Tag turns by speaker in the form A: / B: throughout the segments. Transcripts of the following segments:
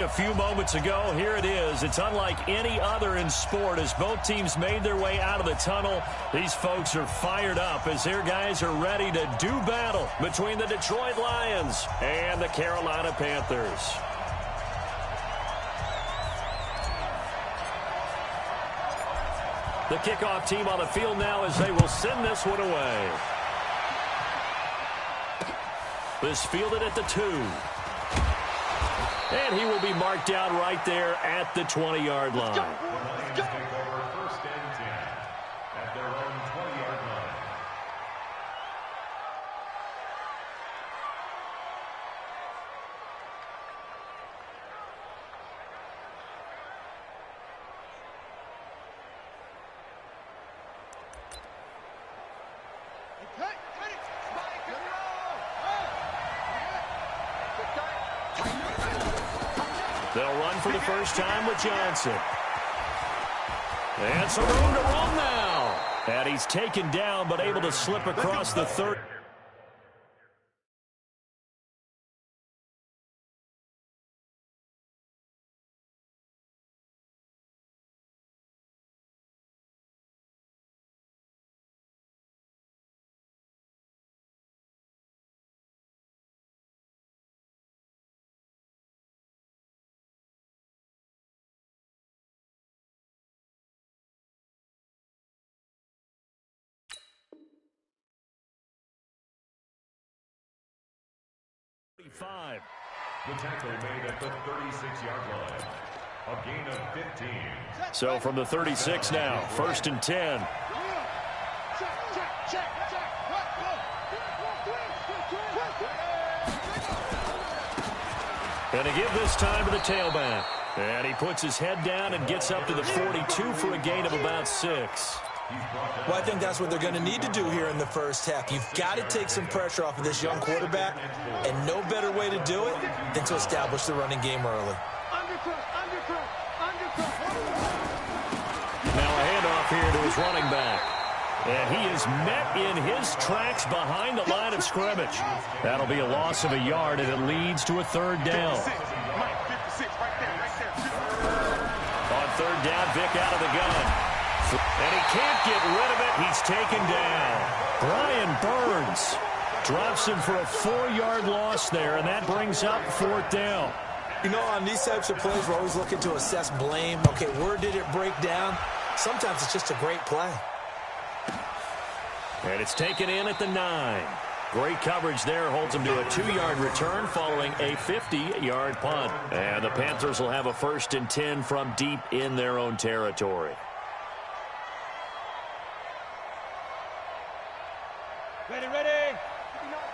A: A few moments ago, here it is. It's unlike any other in sport as both teams made their way out of the tunnel. These folks are fired up as their guys are ready to do battle between the Detroit Lions and the Carolina Panthers. The kickoff team on the field now as they will send this one away. This fielded at the 2. And he will be marked down right there at the 20-yard line.
B: Let's go. First and 10 at their own 20-yard line.
A: They'll run for the first time with Johnson. And some room to run now. And he's taken down but able to slip across the 30.
B: The tackle made at the 36-yard line. A gain of 15.
A: So from the 36 now, first and 10. And to give this time to the tailback. And he puts his head down and gets up to the 42 for a gain of about 6.
C: Well, I think that's what they're going to need to do here in the first half. You've got to take some pressure off of this young quarterback, and no better way to do it than to establish the running game early.
A: Now a handoff here to his running back. And he is met in his tracks behind the line of scrimmage. That'll be a loss of a yard, and it leads to a third down. On third down, Vick out of the gun. And he can't get rid of it. He's taken down. Brian Burns drops him for a 4-yard loss there, and that brings up fourth down.
C: You know, on these types of plays, we're always looking to assess blame. Okay, where did it break down? Sometimes it's just a great play.
A: And it's taken in at the 9. Great coverage there, holds him to a 2-yard return following a 50-yard punt. And the Panthers will have a first and 10 from deep in their own territory.
D: Ready, ready. 59,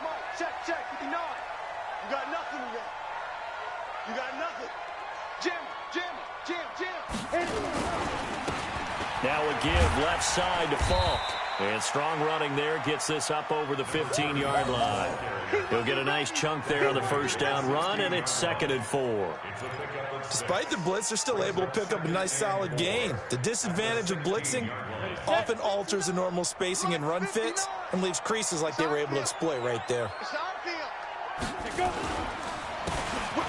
D: Mike. Check, 59. You got nothing today. You got nothing. Jam.
A: Now a give left side to Falk. And strong running there gets this up over the 15-yard line. He'll get a nice chunk there on the first down run, and it's 2nd and 4.
C: Despite the blitz, they're still able to pick up a nice solid gain. The disadvantage of blitzing often alters the normal spacing and run fits and leaves creases like they were able to exploit right there.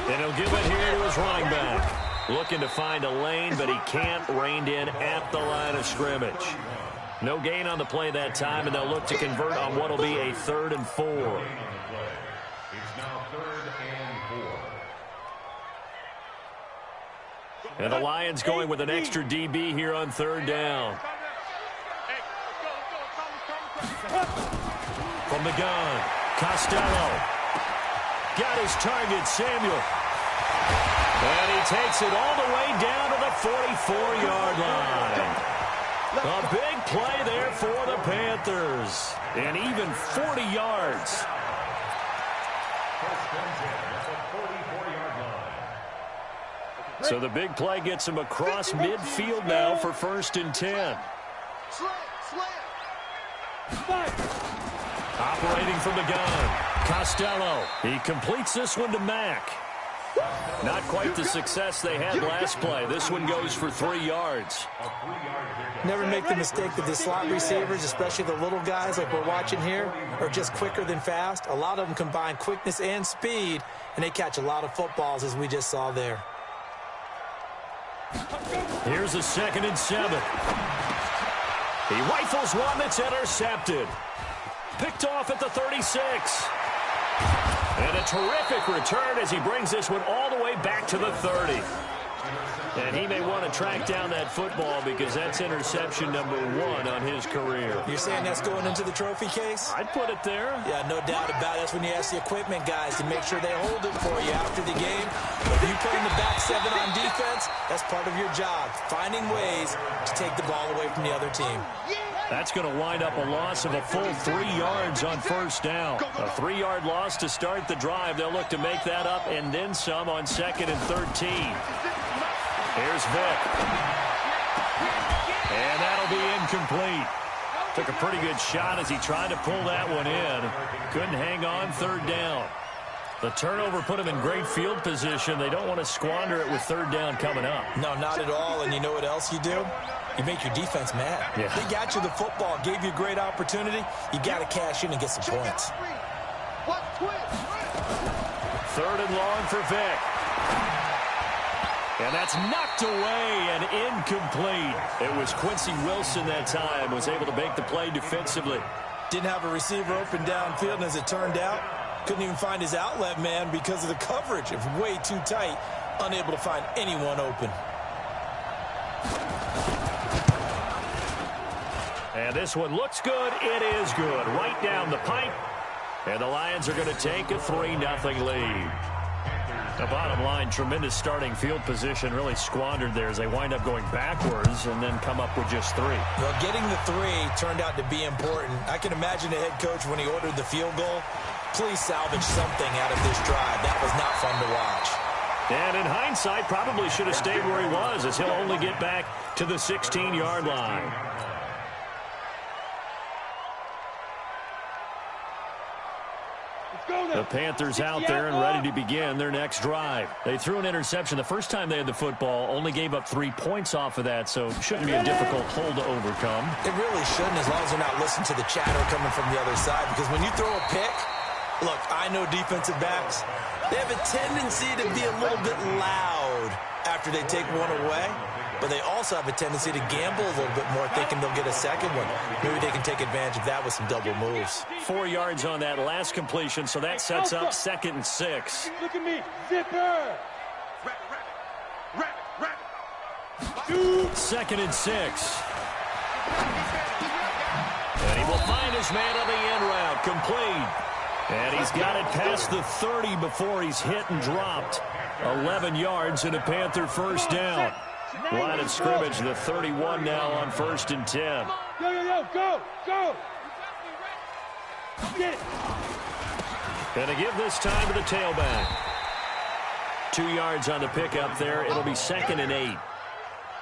A: And he'll give it here to his running back. Looking to find a lane, but he can't. Reined in at the line of scrimmage. No gain on the play that time, and they'll look to convert on what will be a 3rd and 4.
B: It's now 3rd and 4.
A: And the Lions going with an extra DB here on 3rd down. From the gun, Costello. Got his target, Samuel. And he takes it all the way down to the 44-yard line. A big play there for the Panthers. And even 40 yards. So the big play gets him across midfield now for 1st and 10. Operating from the gun, Costello. He completes this one to Mack. Not quite the success they had last play. This one goes for 3 yards.
C: Never make the mistake that the slot receivers, especially the little guys like we're watching here, are just quicker than fast. A lot of them combine quickness and speed, and they catch a lot of footballs, as we just saw there.
A: Here's a 2nd and 7. He rifles one that's intercepted. Picked off at the 36. And a terrific return as he brings this one all the way back to the 30. And he may want to track down that football because that's interception number 1 on his career.
C: You're saying that's going into the trophy case?
A: I'd put it there.
C: Yeah, no doubt about it. That's when you ask the equipment guys to make sure they hold it for you after the game. If you play in the back 7 on defense, that's part of your job, finding ways to take the ball away from the other team.
A: That's going to wind up a loss of a full 3 yards on 1st down. A 3-yard loss to start the drive. They'll look to make that up and then some on 2nd and 13. Here's Vick. And that'll be incomplete. Took a pretty good shot as he tried to pull that one in. Couldn't hang on 3rd down. The turnover put him in great field position. They don't want to squander it with 3rd down coming up.
C: No, not at all. And you know what else you do? You make your defense mad.
A: Yeah.
C: They got you the football, gave you a great opportunity. You got to cash in and get some points.
A: 3rd and long for Vick. And that's knocked away and incomplete. It was Quincy Wilson that time, was able to make the play defensively.
C: Didn't have a receiver open downfield, and as it turned out, couldn't even find his outlet man because of the coverage. It was way too tight, unable to find anyone open.
A: And this one looks good. It is good. Right down the pipe. And the Lions are going to take a 3-0 lead. The bottom line, tremendous starting field position, really squandered there as they wind up going backwards and then come up with just 3.
C: Well, getting the 3 turned out to be important. I can imagine the head coach when he ordered the field goal. Please salvage something out of this drive. That was not fun to watch.
A: And in hindsight, probably should have stayed where he was as he'll only get back to the 16-yard line. The Panthers out there and ready to begin their next drive. They threw an interception the first time they had the football, only gave up 3 points off of that, so shouldn't be a difficult hole to overcome.
C: It really shouldn't, as long as they're not listening to the chatter coming from the other side, because when you throw a pick, look, I know defensive backs, they have a tendency to be a little bit loud after they take one away, but they also have a tendency to gamble a little bit more, thinking they'll get a second one. Maybe they can take advantage of that with some double moves.
A: 4 yards on that last completion, so that sets up 2nd and 6.
D: Look at me, zipper.
A: 2nd and 6. And he will find his man on the end route, complete. And he's got it past the 30 before he's hit and dropped. 11 yards and a Panther 1st down. Line of scrimmage, the 31 now on 1st and 10.
D: Go. Get it.
A: And to give this time to the tailback. 2 yards on the pickup there. It'll be 2nd and 8.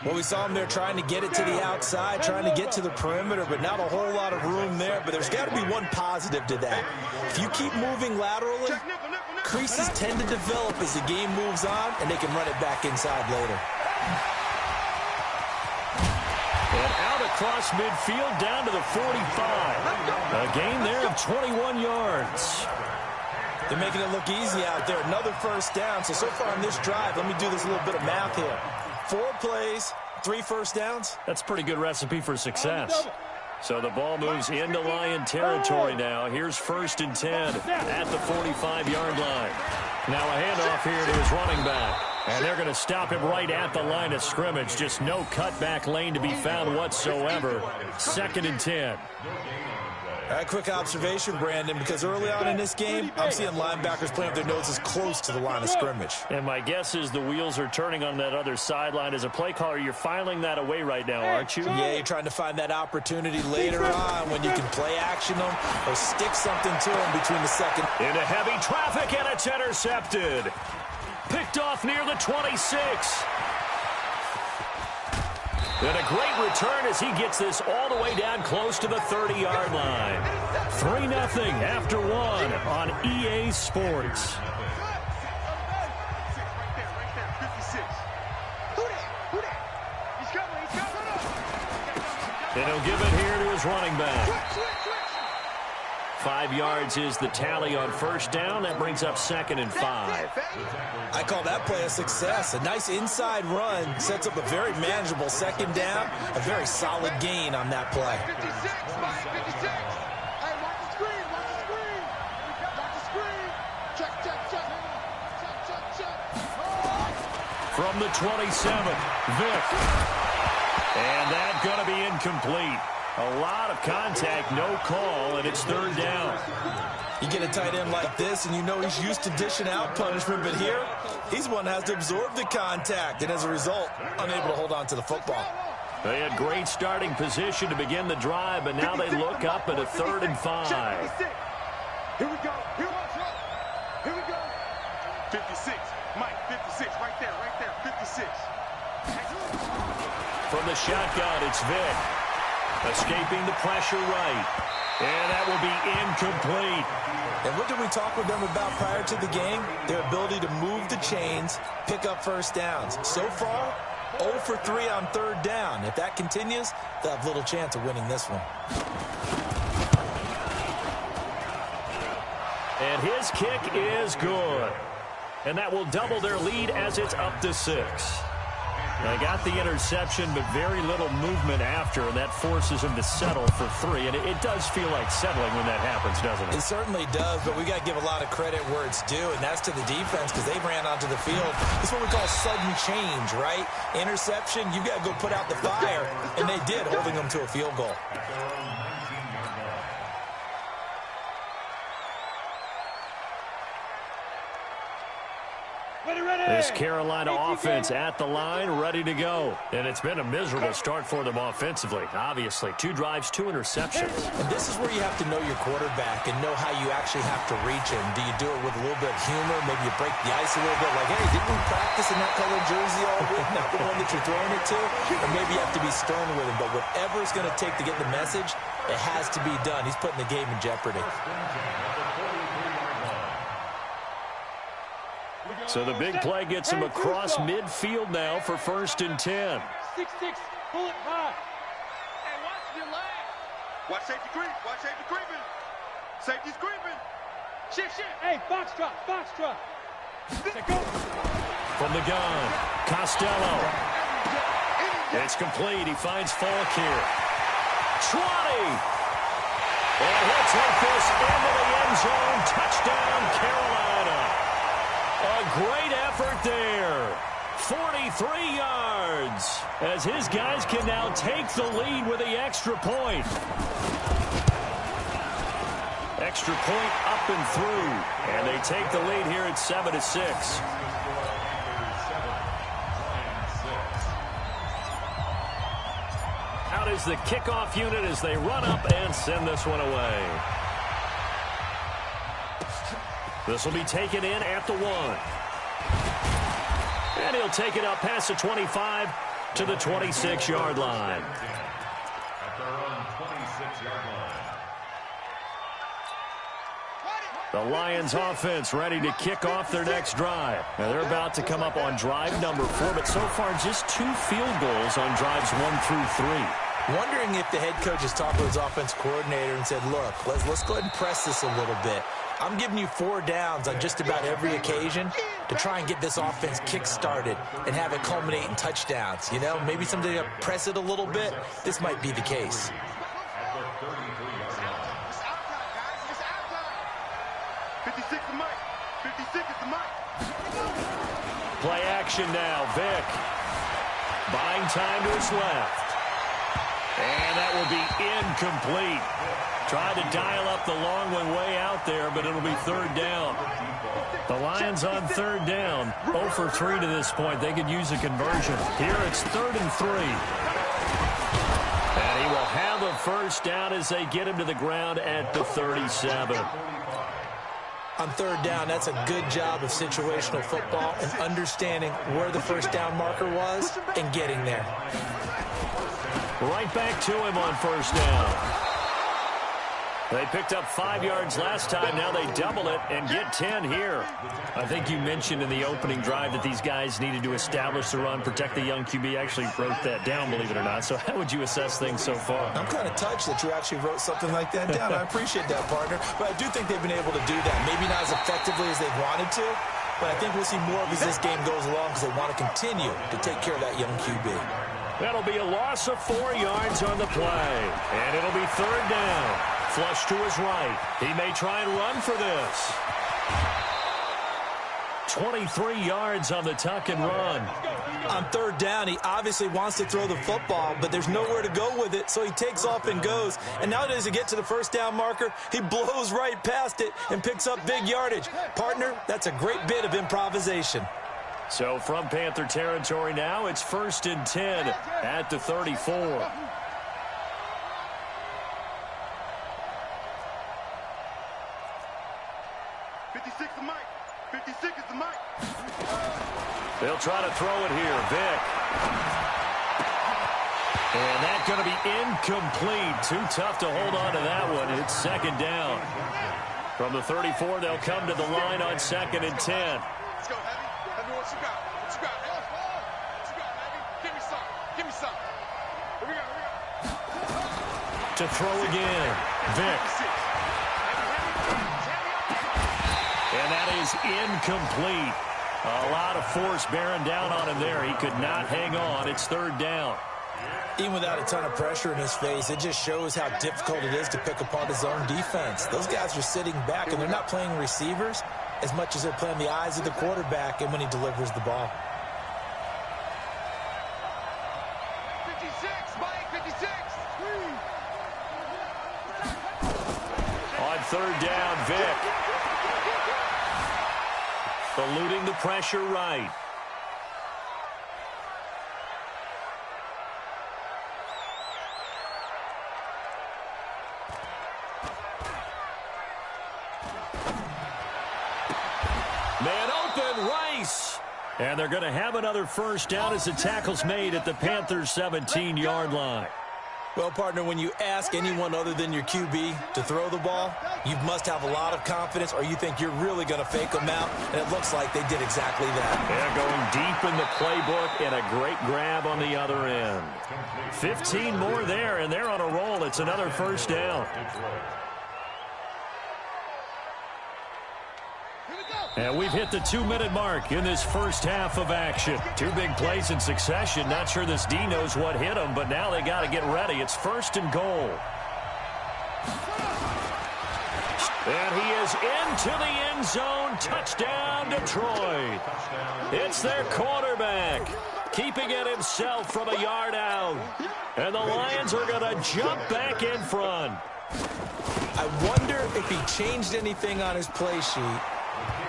C: Well, we saw him there trying to get it to the outside, trying to get to the perimeter, but not a whole lot of room there. But there's got to be one positive to that. If you keep moving laterally, creases tend to develop as the game moves on, and they can run it back inside later.
A: And out across midfield down to the 45. A gain there of 21 yards.
C: They're making it look easy out there. Another 1st down. So far on this drive, let me do this little bit of math here. 4 plays, 3 1st downs.
A: That's a pretty good recipe for success. So the ball moves into Lion territory now. Here's 1st and 10 at the 45-yard line. Now a handoff here to his running back. And they're going to stop him right at the line of scrimmage. Just no cutback lane to be found whatsoever. 2nd and 10.
C: A quick observation, Brandon, because early on in this game, I'm seeing linebackers playing with their noses close to the line of scrimmage.
A: And my guess is the wheels are turning on that other sideline. As a play caller, you're filing that away right now, aren't you?
C: Yeah, you're trying to find that opportunity later on when you can play action them or stick something to them between the second.
A: Into heavy traffic, and it's intercepted. Picked off near the 26. And a great return as he gets this all the way down close to the 30-yard line. 3-0 after 1 on EA Sports. And he'll give it here to his running back. 5 yards is the tally on first down. That brings up 2nd and 5.
C: I call that play a success. A nice inside run sets up a very manageable 2nd down. A very solid gain on that play.
D: 56, Mike, 56. Hey, watch the screen, watch the screen. Watch the screen. Check, check, check. Check, check, check.
A: From the 27th, Vick. And that's going to be incomplete. A lot of contact, no call, and it's 3rd down.
C: You get a tight end like this, and you know he's used to dishing out punishment, but here, he's one that has to absorb the contact, and as a result, unable to hold on to the football.
A: They had great starting position to begin the drive, but now they look up at a 3rd and 5.
D: Here we go. Here we go. 56. Mike, 56. Right there. 56.
A: From the shotgun, it's Vick. Escaping the pressure right. And that will be incomplete.
C: And what did we talk with them about prior to the game? Their ability to move the chains, pick up first downs. So far, 0 for 3 on 3rd down. If that continues, they'll have little chance of winning this one.
A: And his kick is good. And that will double their lead as it's up to 6. They got the interception, but very little movement after, and that forces him to settle for 3. And it does feel like settling when that happens, doesn't it?
C: It certainly does, but we got to give a lot of credit where it's due, and that's to the defense because they ran onto the field. It's what we call sudden change, right? Interception, you've got to go put out the fire, and they did, holding them to a field goal.
A: This Carolina offense at the line, ready to go. And it's been a miserable start for them offensively. Obviously, 2 drives, 2 interceptions.
C: And this is where you have to know your quarterback and know how you actually have to reach him. Do you do it with a little bit of humor? Maybe you break the ice a little bit, like, hey, didn't we practice in that colored jersey all week? Not the one that you're throwing it to? Or maybe you have to be stern with him. But whatever it's going to take to get the message, it has to be done. He's putting the game in jeopardy.
A: So the big play gets him across midfield now for 1st and 10.
D: 6-6, pull it high. Hey, watch your leg. Watch safety creep. Watch safety creeping. Safety's creeping. Shit. Hey, box drop. Go.
A: From the gun, Costello. It's complete. He finds Falk here. 20. And he'll take this into the end zone. Touchdown, Carolina. A great effort there. 43 yards. As his guys can now take the lead with the extra point. Extra point up and through. And they take the lead here at 7-6. Out is the kickoff unit as they run up and send this one away. This will be taken in at the 1. And he'll take it up past the 25 to the 26-yard line.
B: At their own 26-yard line.
A: The Lions offense ready to kick off their next drive. Now they're about to come up on drive number 4, but so far just 2 field goals on drives 1 through 3.
C: Wondering if the head coach has talked to his offense coordinator and said, look, let's go ahead and press this a little bit. I'm giving you 4 downs on just about every occasion to try and get this offense kick-started and have it culminate in touchdowns. You know, maybe someday to press it a little bit. This might be the case.
B: At their 33-yard line.
D: It's outside, guys. It's outside. 56 is Mike. 56 is the Mike.
A: Play action now, Vick. Buying time to his left. And that will be incomplete. Tried to dial up the long one way out there, but it'll be 3rd down. The Lions on 3rd down. 0 for 3 to this point. They could use a conversion. Here it's 3rd and 3. And he will have a first down as they get him to the ground at the 37.
C: On 3rd down, that's a good job of situational football and understanding where the first down marker was and getting there.
A: Right back to him on 1st down. They picked up 5 yards last time. Now they double it and get 10 here. I think you mentioned in the opening drive that these guys needed to establish the run, protect the young QB. Actually wrote that down, believe it or not. So how would you assess things so far?
C: I'm kind of touched that you actually wrote something like that down. I appreciate that, partner. But I do think they've been able to do that. Maybe not as effectively as they've wanted to, but I think we'll see more of as this game goes along because they want to continue to take care of that young QB.
A: That'll be a loss of 4 yards on the play. And it'll be 3rd down. Flush to his right. He may try and run for this. 23 yards on the tuck and run.
C: On 3rd down, he obviously wants to throw the football, but there's nowhere to go with it, so he takes off and goes. And nowadays, to get to the 1st down marker, he blows right past it and picks up big yardage. Partner, that's a great bit of improvisation.
A: So from Panther territory now, it's 1st and 10 at the 34. They'll try to throw it here. Vick. And that's going to be incomplete. Too tough to hold on to that one. It's 2nd down. From the 34, they'll come to the line on 2nd and 10.
D: Let's go, Heavy. Heavy, what you got? What you got, Heavy? What you got, Heavy? Give me some. Give me some. Here we go, here we go.
A: To throw again. Vick. And that is incomplete. A lot of force bearing down on him there. He could not hang on. It's 3rd down.
C: Even without a ton of pressure in his face, it just shows how difficult it is to pick apart his own defense. Those guys are sitting back, and they're not playing receivers as much as they're playing the eyes of the quarterback and when he delivers the ball.
D: 56, Mike, 56.
A: On 3rd down, Vick. Eluding the pressure right. Man open, Rice. And they're going to have another 1st down as the tackle's made at the Panthers' 17-yard line.
C: Well, partner, when you ask anyone other than your QB to throw the ball, you must have a lot of confidence or you think you're really going to fake them out, and it looks like they did exactly that.
A: Yeah, going deep in the playbook and a great grab on the other end. 15 more there, and they're on a roll. It's another 1st down. And we've hit the 2-minute mark in this first half of action. 2 big plays in succession. Not sure this D knows what hit him, but now they got to get ready. It's 1st and goal. And he is into the end zone. Touchdown, Detroit. It's their quarterback, keeping it himself from a yard out. And the Lions are going to jump back in front.
C: I wonder if he changed anything on his play sheet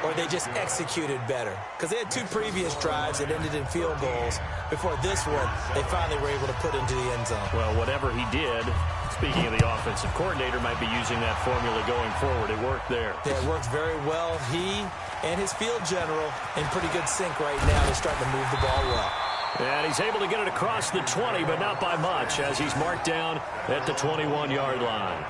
C: or they just executed better. Because they had 2 previous drives that ended in field goals. Before this one, they finally were able to put into the end zone.
A: Well, whatever he did, speaking of the offensive coordinator, might be using that formula going forward. It worked there.
C: Yeah, it worked very well. He and his field general in pretty good sync right now. They're starting to move the ball well.
A: And he's able to get it across the 20, but not by much, as he's marked down at the 21-yard line.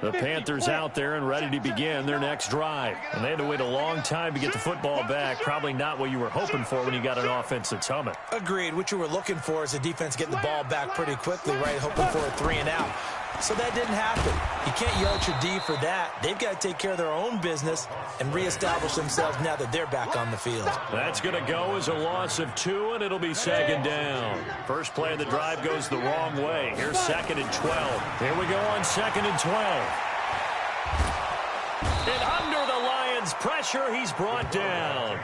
A: The Panthers out there and ready to begin their next drive. And they had to wait a long time to get the football back. Probably not what you were hoping for when you got an offense that's humming.
C: Agreed. What you were looking for is the defense getting the ball back pretty quickly, right? Hoping for a 3 and out. So that didn't happen. You can't yell at your D for that. They've got to take care of their own business and reestablish themselves now that they're back on the field.
A: That's going to go as a loss of 2, and it'll be 2nd down. First play of the drive goes the wrong way. Here's 2nd and 12. Here we go on 2nd and 12. And under the Lions Sends pressure. He's brought down.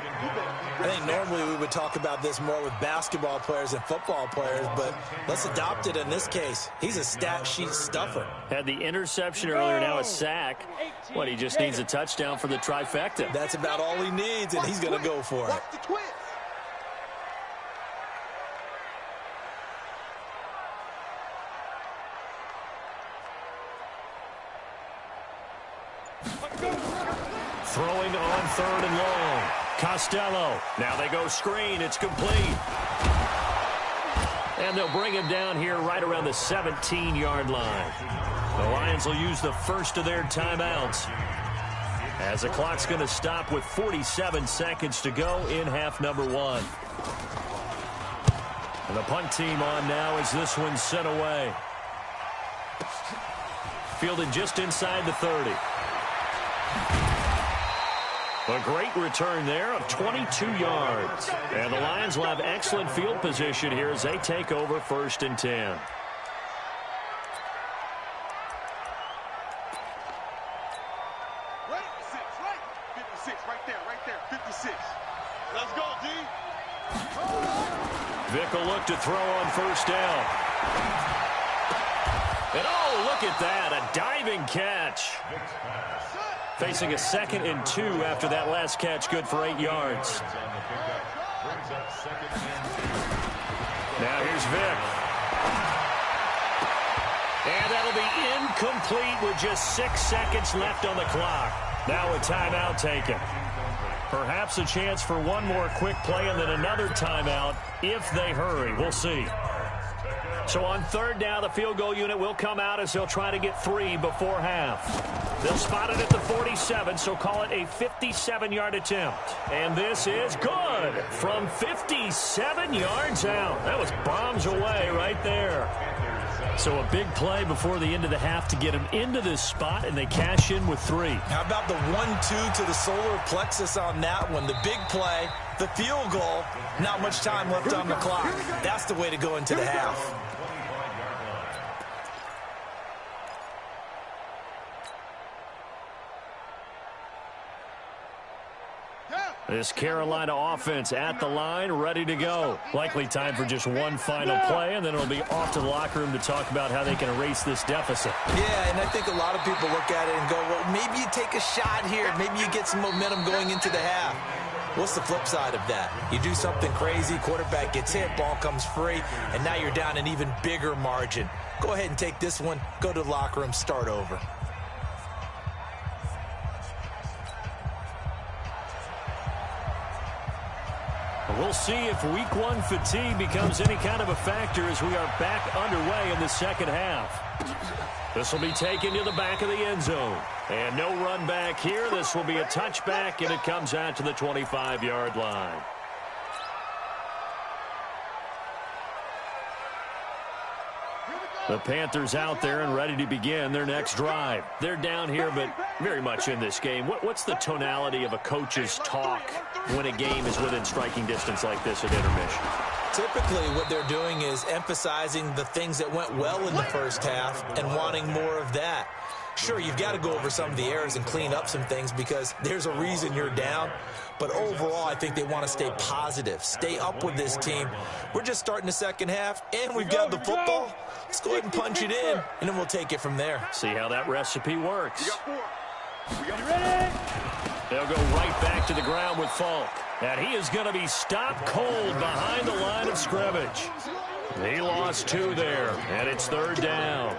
C: I think normally we would talk about this more with basketball players and football players, but let's adopt it in this case. He's a stat sheet stuffer.
A: Had the interception earlier, now a sack. What, he just needs a touchdown for the trifecta.
C: That's about all he needs, and he's going to go for it.
A: Throwing on 3rd and long. Costello. Now they go screen. It's complete. And they'll bring him down here right around the 17-yard line. The Lions will use the first of their timeouts, as the clock's going to stop with 47 seconds to go in half number 1. And the punt team on now as this one's sent away. Fielded just inside the 30. A great return there of 22 yards. And the Lions will have excellent field position here as they take over 1st and 10.
D: Right, 56, right there, 56. Let's go, D.
A: Vick will look to throw on 1st down. And oh, look at that, a diving catch. Facing a 2nd and 2 after that last catch, good for 8 yards. Now here's Vick. And that'll be incomplete with just 6 seconds left on the clock. Now a timeout taken. Perhaps a chance for one more quick play and then another timeout if they hurry. We'll see. So on 3rd down, the field goal unit will come out as they'll try to get 3 before half. They'll spot it at the 47, so call it a 57-yard attempt. And this is good from 57 yards out. That was bombs away right there. So a big play before the end of the half to get them into this spot, and they cash in with 3.
C: How about the 1-2 to the solar plexus on that one? The big play, the field goal, not much time left on the clock. That's the way to go into the half.
A: This Carolina offense at the line, ready to go. Likely time for just one final play, and then it'll be off to the locker room to talk about how they can erase this deficit.
C: Yeah, and I think a lot of people look at it and go, well, maybe you take a shot here. Maybe you get some momentum going into the half. What's the flip side of that? You do something crazy, quarterback gets hit, ball comes free, and now you're down an even bigger margin. Go ahead and take this one, go to the locker room, start over.
A: We'll see if week 1 fatigue becomes any kind of a factor as we are back underway in the second half. This will be taken to the back of the end zone. And no run back here. This will be a touchback, and it comes out to the 25-yard line. The Panthers out there and ready to begin their next drive. They're down here, but very much in this game. What's the tonality of a coach's talk when a game is within striking distance like this at intermission?
C: Typically, what they're doing is emphasizing the things that went well in the first half and wanting more of that. Sure, you've got to go over some of the errors and clean up some things because there's a reason you're down. But overall, I think they want to stay positive, stay up with this team. We're just starting the second half, and we've got the football. Let's go ahead and punch it in, and then we'll take it from there.
A: See how that recipe works.
D: You ready?
A: They'll go right back to the ground with Falk. And he is going to be stopped cold behind the line of scrimmage. He lost 2 there, and it's 3rd down.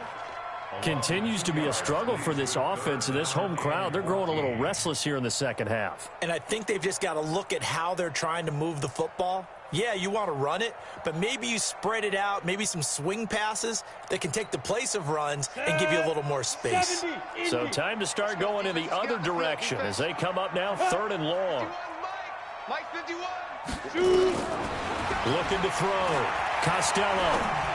A: Continues to be a struggle for this offense and this home crowd. They're growing a little restless here in the second half.
C: And I think they've just got to look at how they're trying to move the football. Yeah, you want to run it, but maybe you spread it out, maybe some swing passes that can take the place of runs and give you a little more space.
A: So time to start going in the other direction as they come up now 3rd and long.
D: Mike 51.
A: Looking to throw. Costello.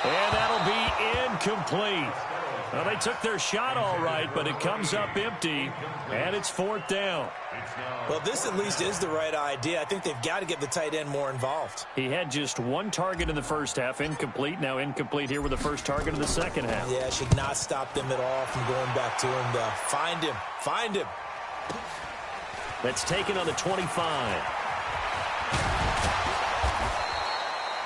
A: And that'll be incomplete. Well, they took their shot all right, but it comes up empty, and it's 4th down.
C: Well, this at least is the right idea. I think they've got to get the tight end more involved.
A: He had just 1 target in the first half, incomplete. Now incomplete here with the first target in the second half.
C: Yeah, should not stop them at all from going back to him. Find him.
A: That's taken on the 25.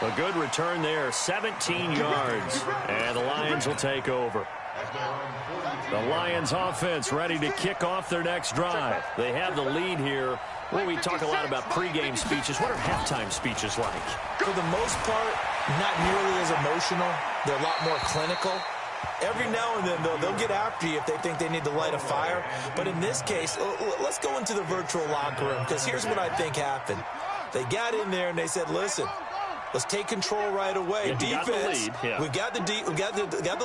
A: A good return there, 17 yards. And the Lions will take over. The Lions offense ready to kick off their next drive. They have the lead here. Well, we talk a lot about pregame speeches. What are halftime speeches like?
C: For the most part, not nearly as emotional. They're a lot more clinical. Every now and then, though, they'll get after you if they think they need to light a fire. But in this case, let's go into the virtual locker room, because here's what I think happened. They got in there and they said, listen, let's take control right away.
A: Yeah,
C: defense,
A: yeah.
C: we got the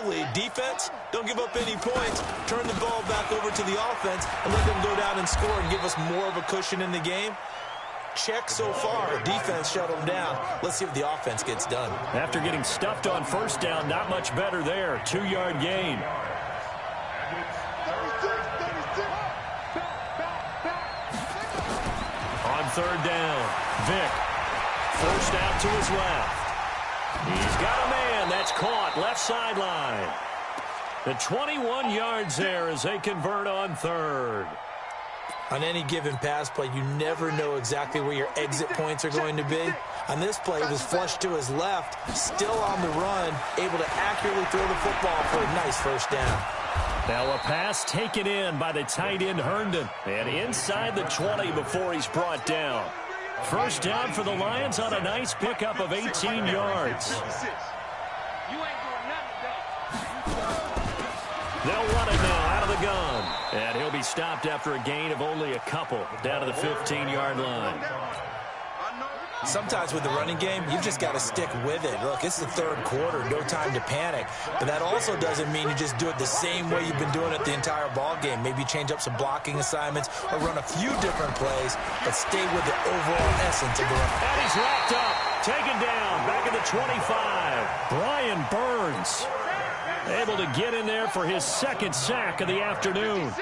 C: lead. Defense, don't give up any points. Turn the ball back over to the offense and let them go down and score and give us more of a cushion in the game. Check so far. Defense shut them down. Let's see if the offense gets done.
A: After getting stuffed on first down, not much better there. 2-yard gain. On third down, Vick forced out to his left. He's got a man. That's caught. Left sideline. The 21 yards there as they convert on third.
C: On any given pass play, you never know exactly where your exit points are going to be. On this play, he was flushed to his left, still on the run, able to accurately throw the football for a nice first down.
A: Now a pass taken in by the tight end Herndon. And inside the 20 before he's brought down. First down for the Lions on a nice pickup of 18 yards. They'll run it now out of the gun. And he'll be stopped after a gain of only a couple down to the 15-yard line.
C: Sometimes with the running game, you've just got to stick with it. Look, it's the third quarter, no time to panic. But that also doesn't mean you just do it the same way you've been doing it the entire ball game. Maybe change up some blocking assignments or run a few different plays, but stay with the overall essence of the run.
A: And he's wrapped up, taken down, back at the 25. Brian Burns able to get in there for his second sack of the afternoon.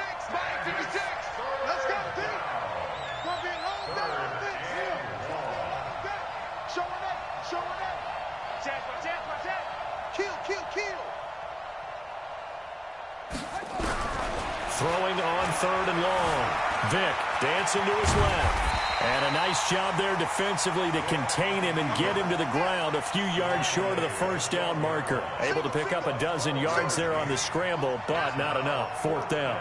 A: Throwing on third and long. Vick dancing to his left. And a nice job there defensively to contain him and get him to the ground a few yards short of the first down marker. Able to pick up a dozen yards there on the scramble, but not enough. Fourth down.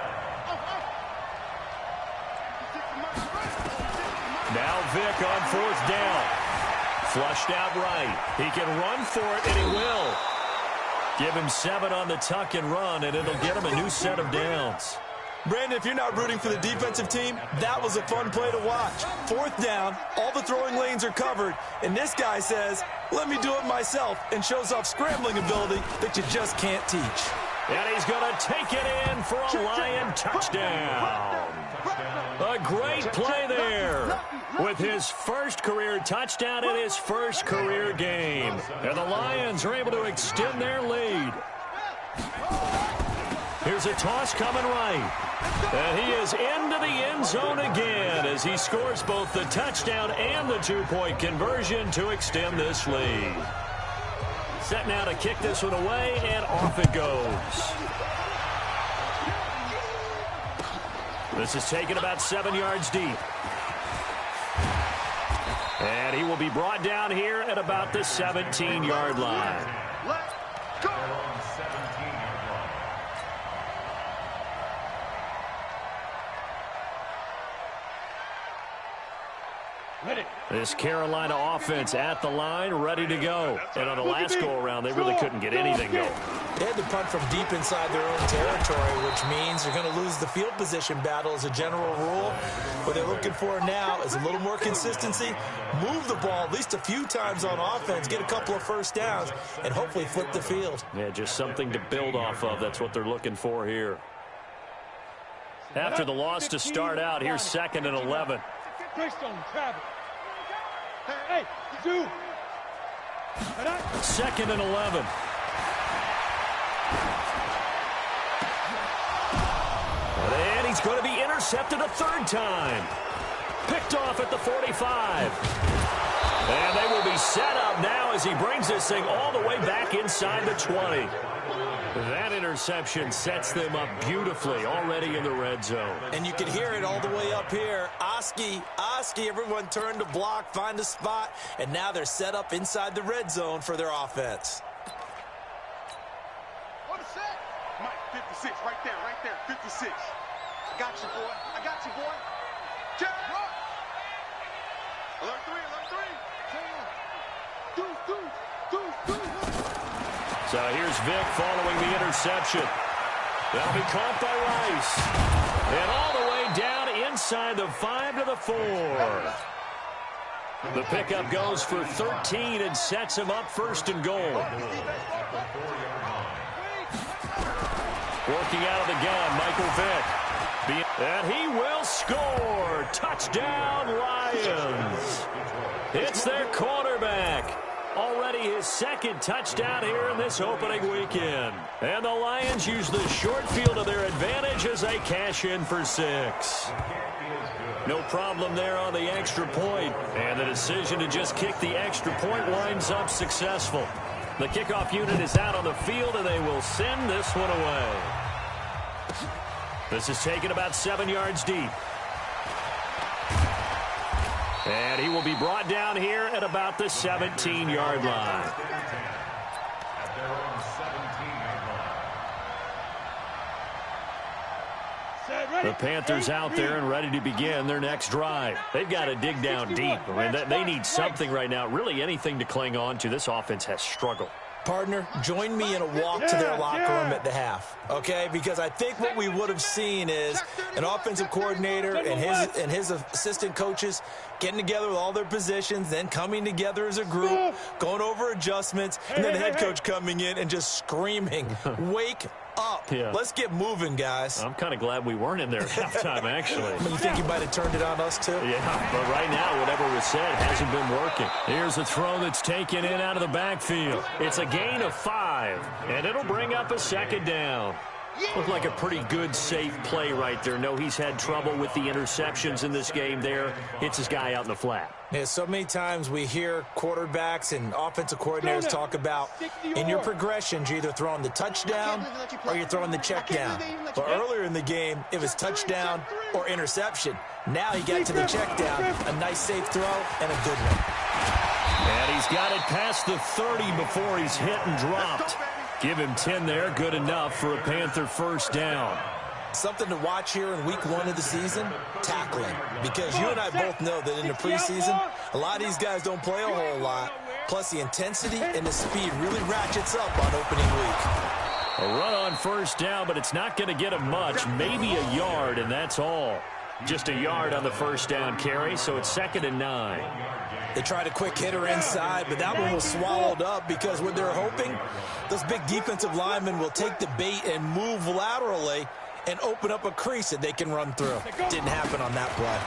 A: Now Vick on fourth down. Flushed out right. He can run for it, and he will. Give him 7 on the tuck and run, and it'll get him a new set of downs.
C: Brandon, if you're not rooting for the defensive team, that was a fun play to watch. Fourth down, all the throwing lanes are covered, and this guy says, let me do it myself, and shows off scrambling ability that you just can't teach.
A: And he's going to take it in for a Lion touchdown. A great play there with his first career touchdown in his first career game. And the Lions are able to extend their lead. Here's a toss coming right. And he is into the end zone again as he scores both the touchdown and the two-point conversion to extend this lead. Set now to kick this one away, and off it goes. This is taken about 7 yards deep. And he will be brought down here at about the 17-yard line.
D: Let's go!
A: This Carolina offense at the line, ready to go. And on the last go-around, they really couldn't get anything going.
C: They had to punt from deep inside their own territory, which means they're going to lose the field position battle as a general rule. What they're looking for now is a little more consistency, move the ball at least a few times on offense, get a couple of first downs, and hopefully flip the field.
A: Yeah, just something to build off of. That's what they're looking for here. After the loss to start out, here's 2nd and 11.
D: Hey, dude.
A: 2nd and 11. And he's going to be intercepted a third time. Picked off at the 45. And they will be set up now as he brings this thing all the way back inside the 20. That interception sets them up beautifully already in the red zone.
C: And you can hear it all the way up here. Oski, everyone turned to block, find a spot, and now they're set up inside the red zone for their offense.
D: What a set. Mike, 56, right there, 56. I got you, boy. Check, run. Alert three. Deuce.
A: So here's Vic following the interception. That'll be caught by Rice. And all the way down inside the 5 to the 4. The pickup goes for 13 and sets him up first and goal. Working out of the gun, Michael Vick. And he will score. Touchdown, Lions. It's their quarterback. Already his second touchdown here in this opening weekend. And the Lions use the short field to their advantage as they cash in for 6. No problem there on the extra point. And the decision to just kick the extra point winds up successful. The kickoff unit is out on the field, and they will send this one away. This is taken about 7 yards deep. And he will be brought down here at about the 17-yard line. The Panthers out there and ready to begin their next drive. They've got to dig down deep. I mean, they need something right now, really anything to cling on to. This offense has struggled.
C: Partner, join me in a walk to their locker room at the half, okay? Because I think what we would have seen is an offensive coordinator and his assistant coaches getting together with all their positions, then coming together as a group, going over adjustments, and then the head coach coming in and just screaming, wake up. Yeah. Let's get moving, guys.
A: I'm kind of glad we weren't in there at halftime, actually.
C: I mean, you think you might have turned it on us, too?
A: Yeah, but right now, whatever was said hasn't been working. Here's a throw that's taken in out of the backfield. It's a gain of 5, and it'll bring up a second down. Looked like a pretty good, safe play right there. No, he's had trouble with the interceptions in this game there. Hits his guy out in the flat.
C: Yeah, so many times we hear quarterbacks and offensive coordinators talk about in your progressions, you're either throwing the touchdown or you're throwing the check down. But earlier in the game, it was touchdown or interception. Now he got to the check down, a nice safe throw, and a good one.
A: And he's got it past the 30 before he's hit and dropped. Give him 10 there, good enough for a Panther first down.
C: Something to watch here in week 1 of the season, tackling. Because you and I both know that in the preseason, a lot of these guys don't play a whole lot. Plus, the intensity and the speed really ratchets up on opening week.
A: A run on first down, but it's not going to get him much. Maybe a yard, and that's all. Just a yard on the first down carry, so it's 2nd and 9.
C: They tried a quick hitter inside, but that one was swallowed up because what they're hoping, those big defensive linemen will take the bait and move laterally and open up a crease that they can run through. Didn't happen on that play.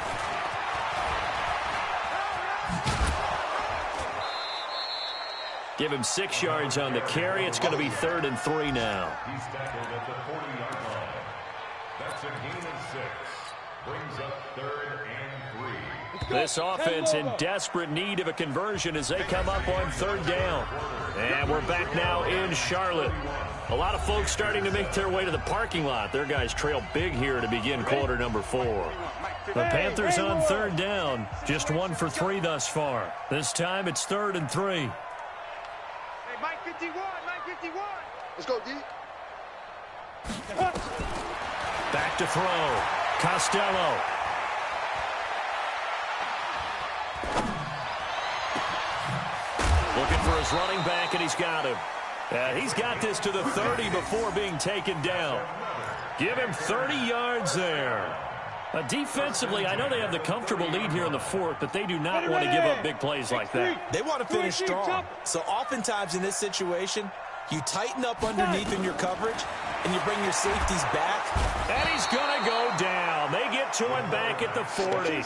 A: Give him 6 yards on the carry. It's going to be 3rd and 3 now.
B: He's tackled at the 40-yard line. That's a gain of 6. Brings up 3rd and 3.
A: This offense in desperate need of a conversion as they come up on 3rd down. And we're back now in Charlotte. A lot of folks starting to make their way to the parking lot. Their guys trail big here to begin quarter number 4. The Panthers on 3rd down. Just 1 for 3 thus far. This time it's 3rd and 3.
D: Hey, Mike 51, Mike 51. Let's go, D.
A: Back to throw. Costello. Looking for his running back, and he's got him. He's got this to the 30 before being taken down. Give him 30 yards there. Defensively, I know they have the comfortable lead here in the 4th, but they do not want to give up big plays like that.
C: They want to finish strong. So oftentimes in this situation, you tighten up underneath in your coverage, and you bring your safeties back.
A: And he's going to go down. They get to him back at the 40.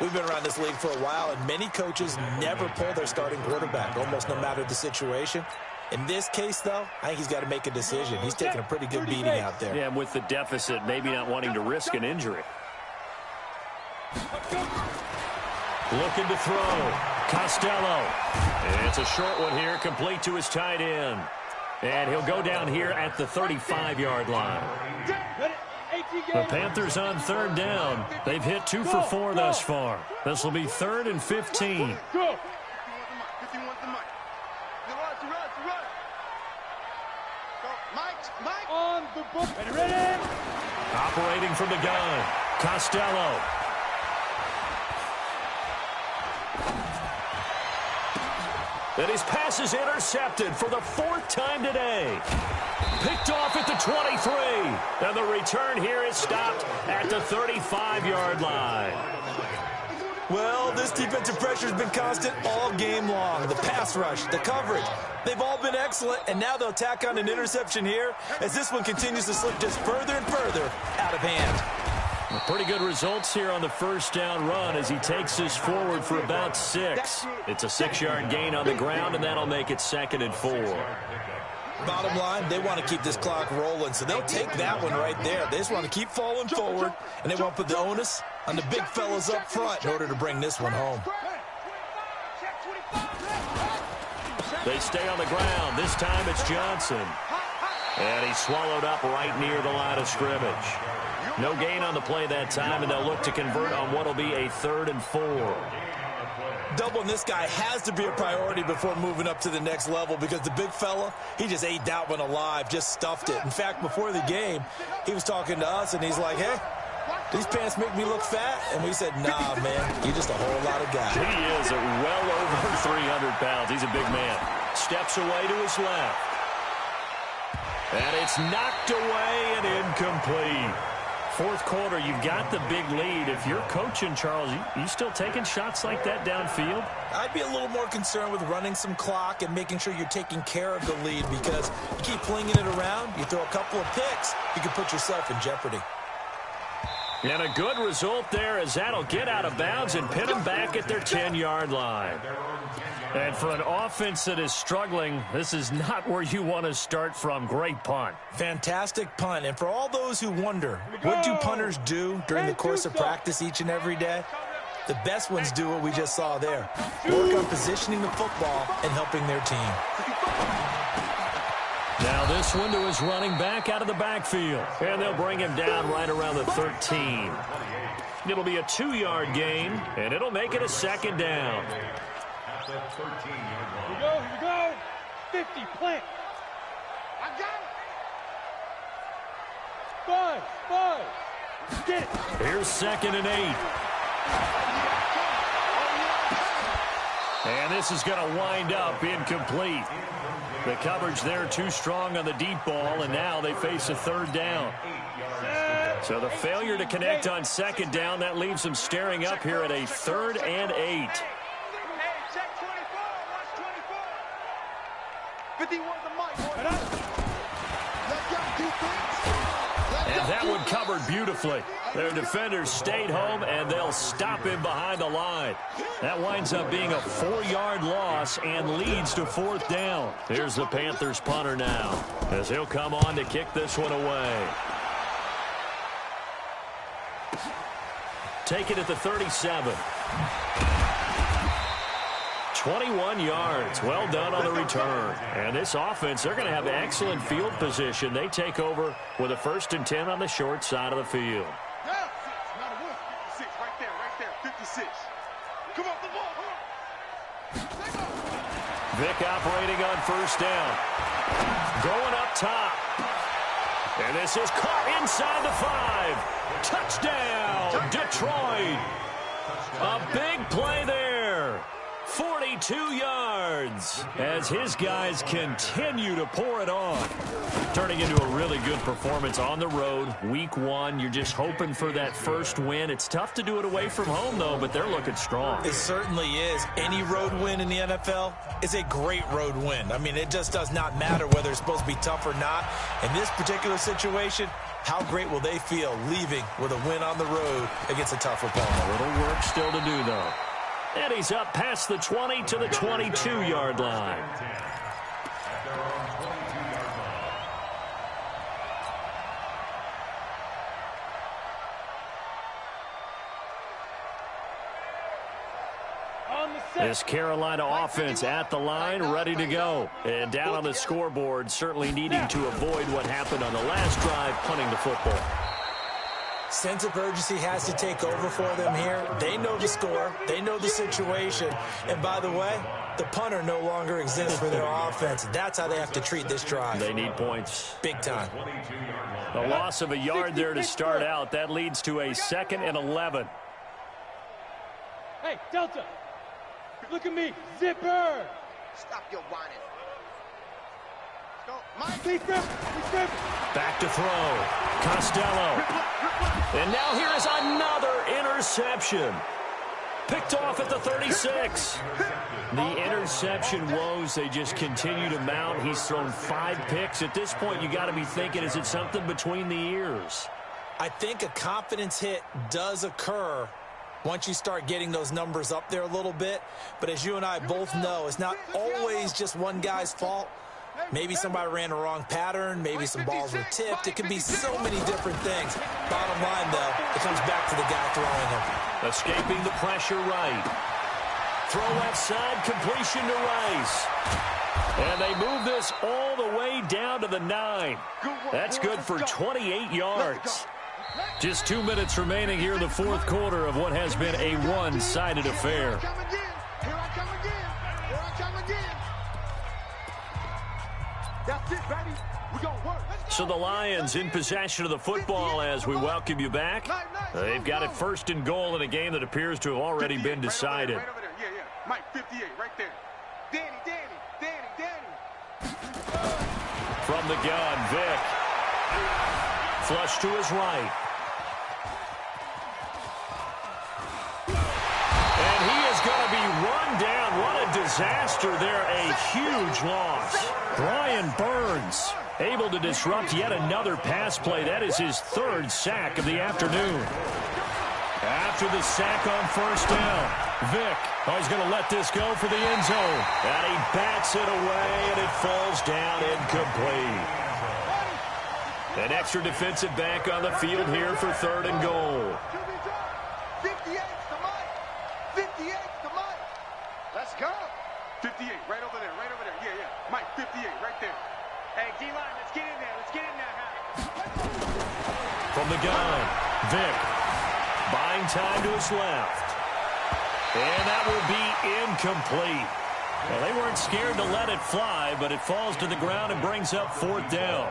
C: We've been around this league for a while, and many coaches never pull their starting quarterback, almost no matter the situation. In this case, though, I think he's got to make a decision. He's taking a pretty good beating out there.
A: Yeah, and with the deficit, maybe not wanting to risk an injury. Looking to throw. Costello. It's a short one here, complete to his tight end. And he'll go down here at the 35-yard line. The Panthers on third down. They've hit 2 for 4 thus far. This will be 3rd and 15.
D: On the book. Ready?
A: Operating from the gun, Costello. And his pass is intercepted for the 4th time today. Picked off at the 23. And the return here is stopped at the 35-yard line.
C: Well, this defensive pressure has been constant all game long. The pass rush, the coverage, they've all been excellent, and now they'll tack on an interception here as this one continues to slip just further and further out of hand.
A: Pretty good results here on the first down run as he takes this forward for about 6. It's a 6-yard gain on the ground, and that'll make it 2nd and 4.
C: Bottom line, they want to keep this clock rolling, so they'll take that one right there. They just want to keep falling forward, and they won't put the onus on the big fellas up front in order to bring this one home.
A: They stay on the ground. This time it's Johnson. And he's swallowed up right near the line of scrimmage. No gain on the play that time, and they'll look to convert on what will be a 3rd and 4.
C: Doubling this guy has to be a priority before moving up to the next level because the big fella, he just ate that one alive, just stuffed it. In fact, before the game, he was talking to us, and he's like, hey, these pants make me look fat? And we said, nah, man, you're just a whole lot of guy.
A: He is well over 300 pounds. He's a big man. Steps away to his left. And it's knocked away and incomplete. 4th quarter, you've got the big lead. If you're coaching, Charles, you still taking shots like that downfield?
C: I'd be a little more concerned with running some clock and making sure you're taking care of the lead because you keep flinging it around, you throw a couple of picks, you can put yourself in jeopardy.
A: And a good result there as that'll get out of bounds and pin them back at their 10-yard line. And for an offense that is struggling, this is not where you want to start from. Great punt.
C: Fantastic punt. And for all those who wonder, what do punters do during the course of practice each and every day? The best ones do what we just saw there. Work on positioning the football and helping their team.
A: Now this one to his running back out of the backfield. And they'll bring him down right around the 13. It'll be a 2-yard gain, and it'll make it a 2nd down.
D: Here we go. 50, plant. I got it. 5. Get it.
A: Here's 2nd and 8. And this is going to wind up incomplete. The coverage there too strong on the deep ball, and now they face a 3rd down. So the failure to connect on 2nd down, that leaves them staring up here at a 3rd and 8. And that one covered beautifully. Their defenders stayed home, and they'll stop him behind the line. That winds up being a 4-yard loss and leads to 4th down. Here's the Panthers punter now as he'll come on to kick this one away. Take it at the 37. 21 yards. Well done on the return. And this offense, they're going to have excellent field position. They take over with a 1st and 10 on the short side of the field.
D: Yeah. 56, right there. 56. Come on, the ball.
A: Vic operating on 1st down. Going up top. And this is caught inside the 5. Touchdown, Detroit. A big play there. 42 yards as his guys continue to pour it on. Turning into a really good performance on the road. Week 1, you're just hoping for that first win. It's tough to do it away from home, though, but they're looking strong.
C: It certainly is. Any road win in the NFL is a great road win. I mean, it just does not matter whether it's supposed to be tough or not. In this particular situation, how great will they feel leaving with a win on the road against a tough opponent?
A: A little work still to do, though. And he's up past the 20 to the 22-yard line.
D: On the
A: This Carolina offense at the line, ready to go. And down on the scoreboard, certainly needing to avoid what happened on the last drive, punting the football.
C: Sense of urgency has to take over for them here. They know the score. They know the situation. And by the way, the punter no longer exists for their offense. That's how they have to treat this drive.
A: They need points.
C: Big time.
A: The loss of a yard there to start out. That leads to a 2nd and 11.
D: Hey, Delta. Look at me. Zipper.
E: Stop your whining.
A: Back to throw. Costello. And now here is another interception. Picked off at the 36. The interception woes, they just continue to mount. He's thrown 5 picks. At this point, you got to be thinking, is it something between the ears?
C: I think a confidence hit does occur once you start getting those numbers up there a little bit. But as you and I both know, it's not always just one guy's fault. Maybe somebody ran the wrong pattern. Maybe some balls were tipped. It could be so many different things. Bottom line, though, it comes back to the guy throwing them.
A: Escaping the pressure right. Throw left side, completion to Rice. And they move this all the way down to the 9. That's good for 28 yards. Just 2 minutes remaining here in the fourth quarter of what has been a one-sided affair.
D: That's it, baby. We gonna work.
A: So the Lions in possession of the football as we welcome you back. They've got it 1st and goal in a game that appears to have already been decided.
D: Right over there. Yeah, yeah. Mike, 58, right there. Danny.
A: From the gun, Vic. Flush to his right. And he is going to be run down. What a disaster there. A huge loss. Brian Burns able to disrupt yet another pass play. That is his 3rd sack of the afternoon. After the sack on 1st down, Vic, he's going to let this go for the end zone. And he bats it away, and it falls down incomplete. An extra defensive back on the field here for 3rd and goal.
E: 58 to Mike. 58 to Mike. Let's go.
D: 58, right over there. Yeah. Mike, 58, right there. Hey, D-line, let's get in there.
A: From the gun, Vic. Buying time to his left. And that will be incomplete. Well, they weren't scared to let it fly, but it falls to the ground and brings up 4th down.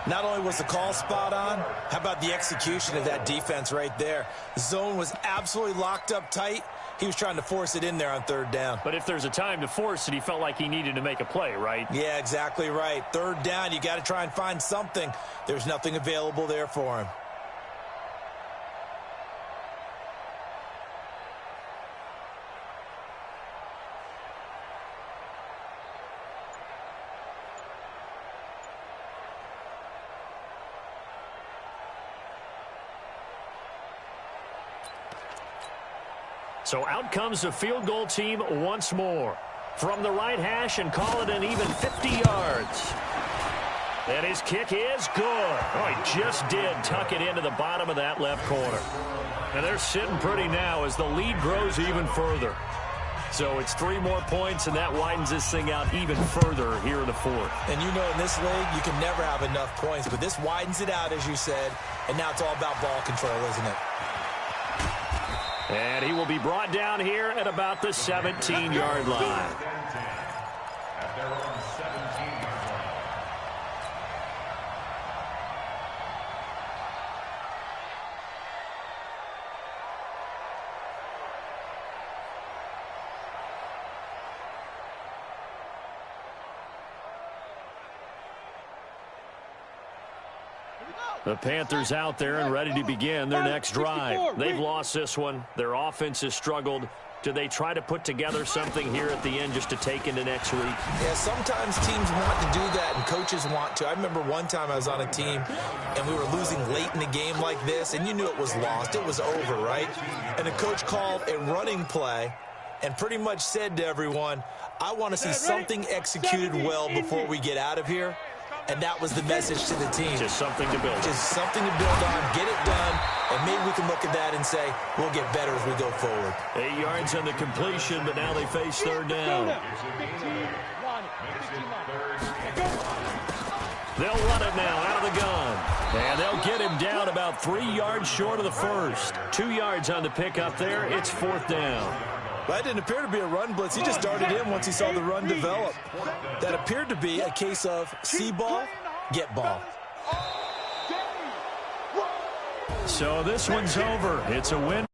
C: Not only was the call spot on, how about the execution of that defense right there? The zone was absolutely locked up tight. He was trying to force it in there on 3rd down.
A: But if there's a time to force it, he felt like he needed to make a play, right?
C: Yeah, exactly right. 3rd down, you got to try and find something. There's nothing available there for him.
A: So out comes the field goal team once more. From the right hash and call it an even 50 yards. And his kick is good. Oh, he just did tuck it into the bottom of that left corner. And they're sitting pretty now as the lead grows even further. So it's 3 more points, and that widens this thing out even further here in the 4th.
C: And you know in this league, you can never have enough points, but this widens it out, as you said, and now it's all about ball control, isn't it?
A: And he will be brought down here at about the 17-yard line.
B: At their own 17-yard line.
A: The Panthers out there and ready to begin their next drive. They've lost this one. Their offense has struggled. Do they try to put together something here at the end just to take into next week?
C: Yeah, sometimes teams want to do that and coaches want to. I remember one time I was on a team and we were losing late in the game like this, and you knew it was lost. It was over, right? And the coach called a running play and pretty much said to everyone, I want to see something executed well before we get out of here. And that was the message to the team.
A: Just something to build on.
C: Just something to build on, get it done, and maybe we can look at that and say, we'll get better as we go forward.
A: 8 yards on the completion, but now they face third down. They'll run it now out of the gun. And they'll get him down about 3 yards short of the first. 2 yards on the pickup there. It's fourth down.
C: That didn't appear to be a run blitz. He just darted in once he saw the run develop. That appeared to be a case of see ball, get ball.
A: So this one's over. It's a win.